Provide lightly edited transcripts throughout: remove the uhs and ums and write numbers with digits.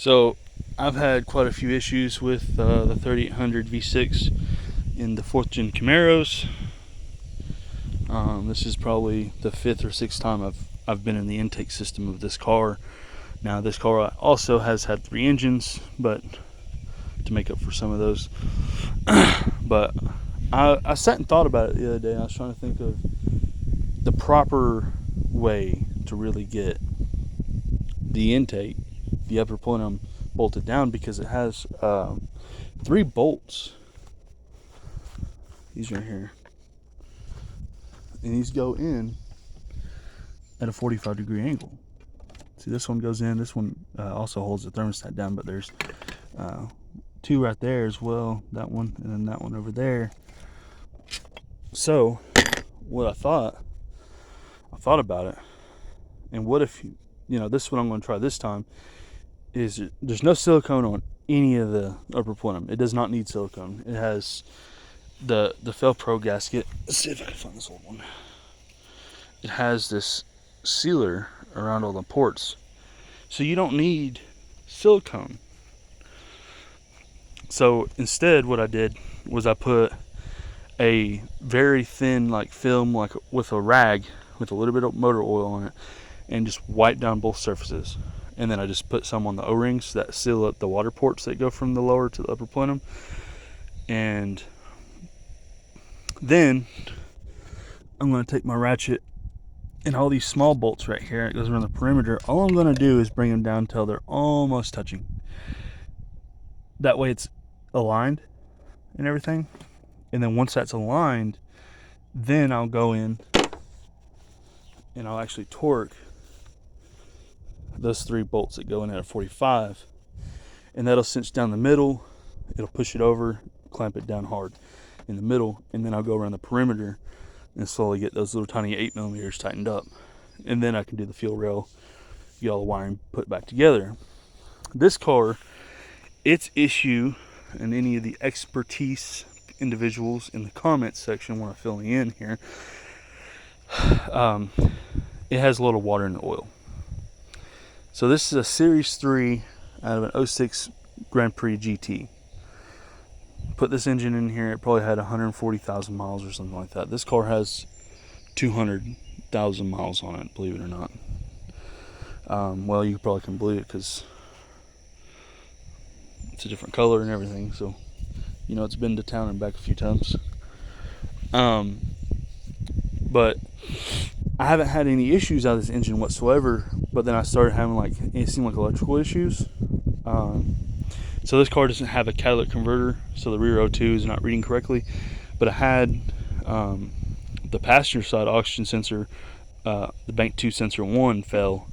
So I've had quite a few issues with the 3800 V6 in the 4th gen Camaros. This is probably the 5th or 6th time I've been in the intake system of this car. Now this car also has had 3 engines, but to make up for some of those. But I sat and thought about it the other day. I was trying to think of the proper way to really get the intake, the upper plenum, bolted down, because it has 3 bolts. These right here, and these go in at a 45-degree angle. See, this one goes in. This one also holds the thermostat down, but there's 2 right there as well. That one and then that one over there. So what I thought about it, and what if this is what I'm going to try this time, is there's no silicone on any of the upper plenum. It does not need silicone. It has the Felpro gasket. Let's see if I can find this old one. It has this sealer around all the ports, so you don't need silicone. So instead, what I did was I put a very thin film, with a rag with a little bit of motor oil on it, and just wipe down both surfaces. And then I just put some on the O-rings that seal up the water ports that go from the lower to the upper plenum. And then I'm going to take my ratchet and all these small bolts right here, it goes around the perimeter. All I'm going to do is bring them down until they're almost touching. That way it's aligned and everything. And then once that's aligned, then I'll go in and I'll actually torque those 3 bolts that go in at a 45, and that'll cinch down the middle. It'll push it over, clamp it down hard in the middle, and then I'll go around the perimeter and slowly get those little tiny 8mm tightened up, and then I can do the fuel rail, get all the wiring put back together. This car, its issue, and any of the expertise individuals in the comments section want to fill me in here, it has a little water in the oil. So this is a Series 3 out of an 06 Grand Prix GT. Put this engine in here, it probably had 140,000 miles or something like that. This car has 200,000 miles on it, believe it or not. Well, you probably can believe it because it's a different color and everything, so it's been to town and back a few times. But I haven't had any issues out of this engine whatsoever, but then I started having it seemed like electrical issues. So this car doesn't have a catalytic converter, so the rear O2 is not reading correctly, but I had the passenger side oxygen sensor, the bank 2 sensor 1 fell.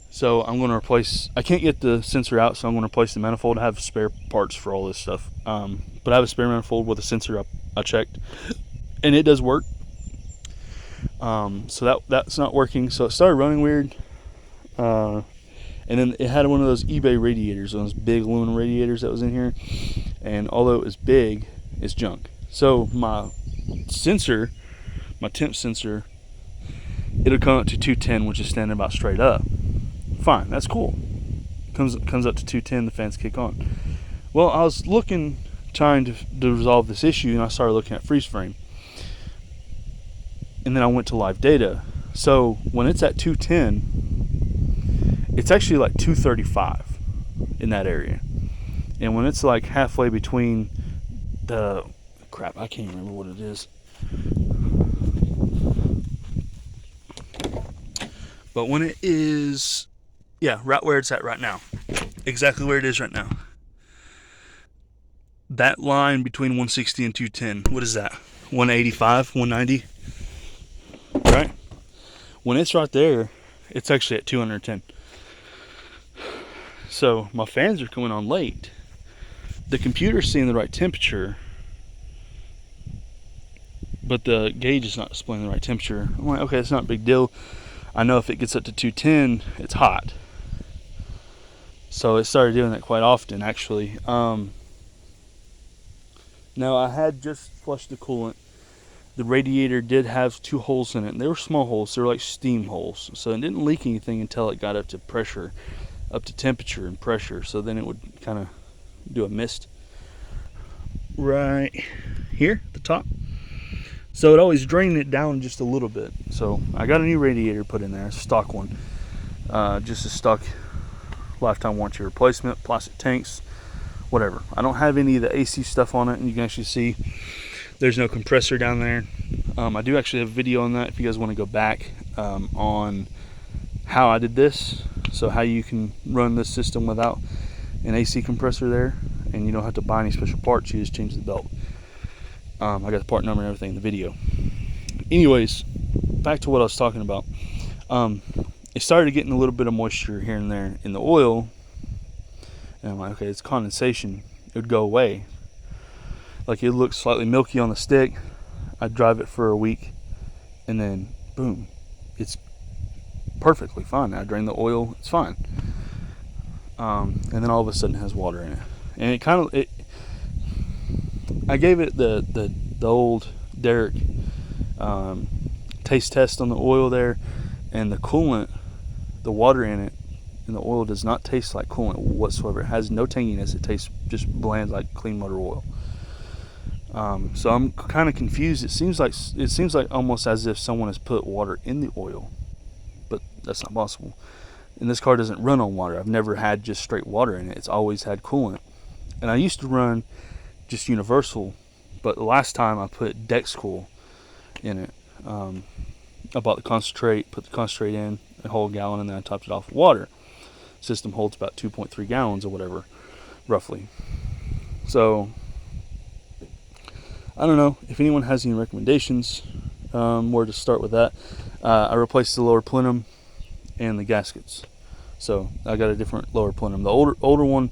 So I'm going to replace, I can't get the sensor out, so I'm going to replace the manifold. I have spare parts for all this stuff, but I have a spare manifold with a sensor I checked, and it does work. So that's not working, so it started running weird, and then it had one of those eBay radiators, those big aluminum radiators that was in here, and although it was big, it's junk. So my sensor, my temp sensor, it'll come up to 210, which is standing about straight up. Fine, that's cool. Comes up to 210, the fans kick on. Well, I was trying to resolve this issue, and I started looking at freeze frame. And then I went to live data. So when it's at 210, it's actually like 235 in that area. And when it's like halfway between I can't remember what it is. But when it is, right where it's at right now. Exactly where it is right now. That line between 160 and 210, what is that? 185, 190? Right? When it's right there, it's actually at 210. So my fans are coming on late. The computer's seeing the right temperature, but the gauge is not displaying the right temperature. I'm like, okay, it's not a big deal. I know if it gets up to 210, it's hot. So it started doing that quite often, actually. Now I had just flushed the coolant. The radiator did have 2 holes in it, and they were small holes. They were like steam holes, so it didn't leak anything until it got up to pressure. up to temperature and pressure, so then it would kind of do a mist right here at the top. So it always drained it down just a little bit. So I got a new radiator put in there, a stock one, just a stock lifetime warranty replacement, plastic tanks, whatever. I don't have any of the AC stuff on it, and you can actually see there's no compressor down there. I do actually have a video on that if you guys want to go back on how I did this. So how you can run this system without an AC compressor there, and you don't have to buy any special parts, you just change the belt. I got the part number and everything in the video. Anyways, back to what I was talking about. It started getting a little bit of moisture here and there in the oil, and I'm like, okay, it's condensation. It would go away. Like, it looked slightly milky on the stick. I'd drive it for a week, and then boom, it's perfectly fine. I drain the oil, it's fine. And then all of a sudden it has water in it, and it kind of I gave it the old Derek taste test on the oil there, and the coolant, the water in it, and the oil does not taste like coolant whatsoever. It has no tanginess. It tastes just bland like clean motor oil. So I'm kind of confused. It seems like almost as if someone has put water in the oil, but that's not possible. And this car doesn't run on water. I've never had just straight water in it. It's always had coolant. And I used to run just universal, but the last time I put Dexcool in it. I bought the concentrate, put the concentrate in a whole gallon, and then I topped it off with water. System holds about 2.3 gallons or whatever, roughly. So I don't know if anyone has any recommendations where to start with that. I replaced the lower plenum and the gaskets, so I got a different lower plenum. The older one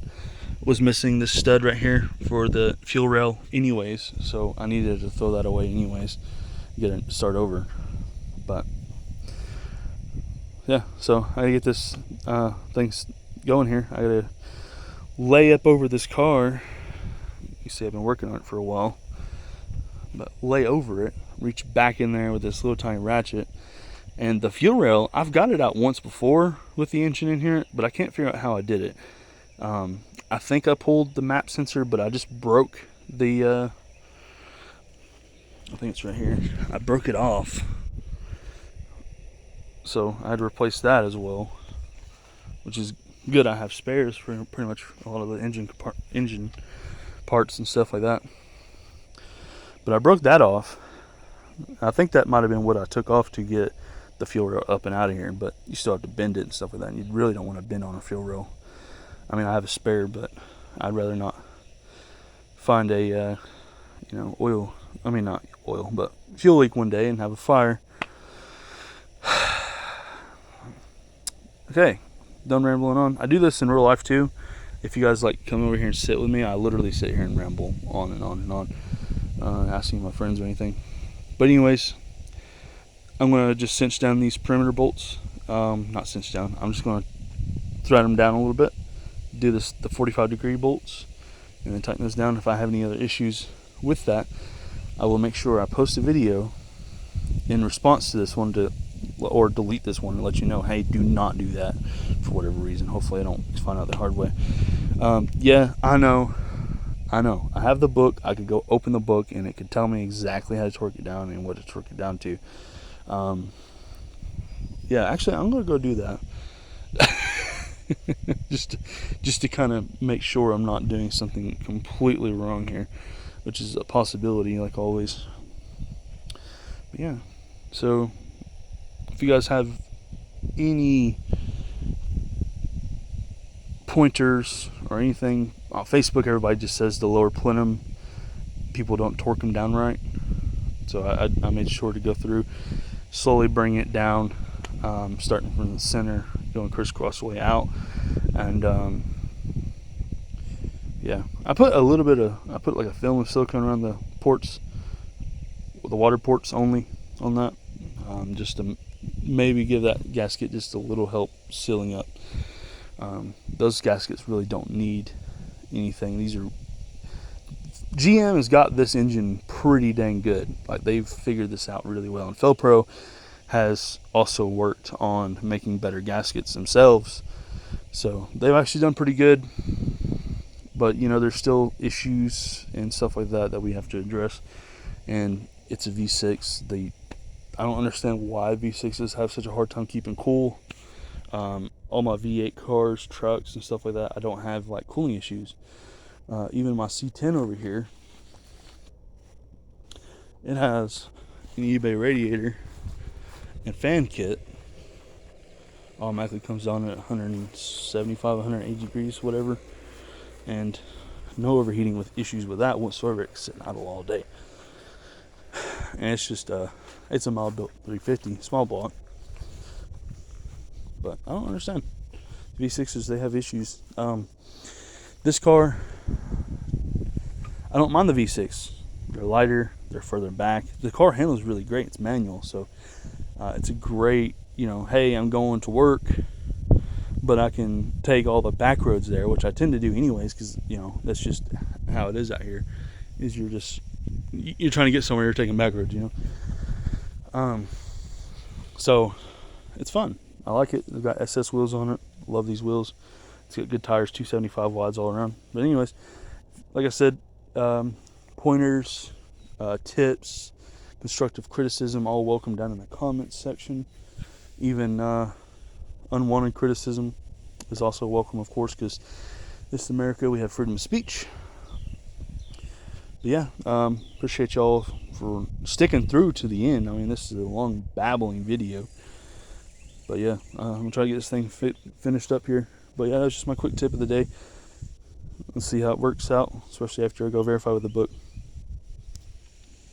was missing this stud right here for the fuel rail anyways, so I needed to throw that away anyways, get it start over. But yeah, so I gotta get this thing going here. I gotta lay up over this car. You see I've been working on it for a while, but lay over it, reach back in there with this little tiny ratchet. And the fuel rail, I've got it out once before with the engine in here, but I can't figure out how I did it. I think I pulled the map sensor, but I just broke the I think it's right here. I broke it off, so I had to replace that as well, which is good. I have spares for pretty much a lot of the engine parts and stuff like that. But I broke that off. I think that might have been what I took off to get the fuel rail up and out of here, but you still have to bend it and stuff like that, and you really don't want to bend on a fuel rail. I mean, I have a spare, but I'd rather not find a not oil, but fuel leak one day and have a fire. Okay, done rambling on. I do this in real life too. If you guys like come over here and sit with me, I literally sit here and ramble on and on and on, asking my friends or anything. But anyways, I'm gonna just cinch down these perimeter bolts. Not cinch down. I'm just gonna thread them down a little bit. Do the 45-degree bolts, and then tighten this down. If I have any other issues with that, I will make sure I post a video in response to this one or delete this one and let you know, hey, do not do that for whatever reason. Hopefully I don't find out the hard way. Yeah, I know. I have the book. I could go open the book and it could tell me exactly how to torque it down and what to torque it down to. Yeah, actually, I'm gonna go do that. just to kind of make sure I'm not doing something completely wrong here, which is a possibility, like always. But yeah, so if you guys have any pointers or anything on Facebook, everybody just says the lower plenum, people don't torque them down right. So I made sure to go through, slowly bring it down, starting from the center, going crisscross way out, and yeah, I put like a film of silicone around the ports, the water ports only on that, just to maybe give that gasket just a little help sealing up. Those gaskets really don't need anything. GM has got this engine pretty dang good. Like, they've figured this out really well, and Felpro has also worked on making better gaskets themselves. So they've actually done pretty good, but you know, there's still issues and stuff like that that we have to address. And it's a V6. I don't understand why V6s have such a hard time keeping cool. All my V8 cars, trucks, and stuff like that, I don't have like cooling issues. Even my C10 over here, it has an eBay radiator and fan kit. Automatically comes on at 175, 180 degrees, whatever, and no overheating with issues with that whatsoever. It's sitting idle all day, and it's just it's a mild built 350 small block. But I don't understand. V6s, they have issues. This car, I don't mind the V6. They're lighter, they're further back. The car handles really great. It's manual, so it's a great, you know, hey, I'm going to work, but I can take all the back roads there, which I tend to do anyways, because, you know, that's just how it is out here. Is you're trying to get somewhere, you're taking back roads, you know. So it's fun. I like it. They've got SS wheels on it. Love these wheels. It's got good tires, 275 wides all around. But anyways, like I said, pointers, tips, constructive criticism, all welcome down in the comments section. Even unwanted criticism is also welcome, of course, because this is America. We have freedom of speech. But yeah, appreciate y'all for sticking through to the end. I mean, this is a long babbling video. But yeah, I'm going to try to get this thing finished up here. But yeah, that's just my quick tip of the day. Let's see how it works out, especially after I go verify with the book.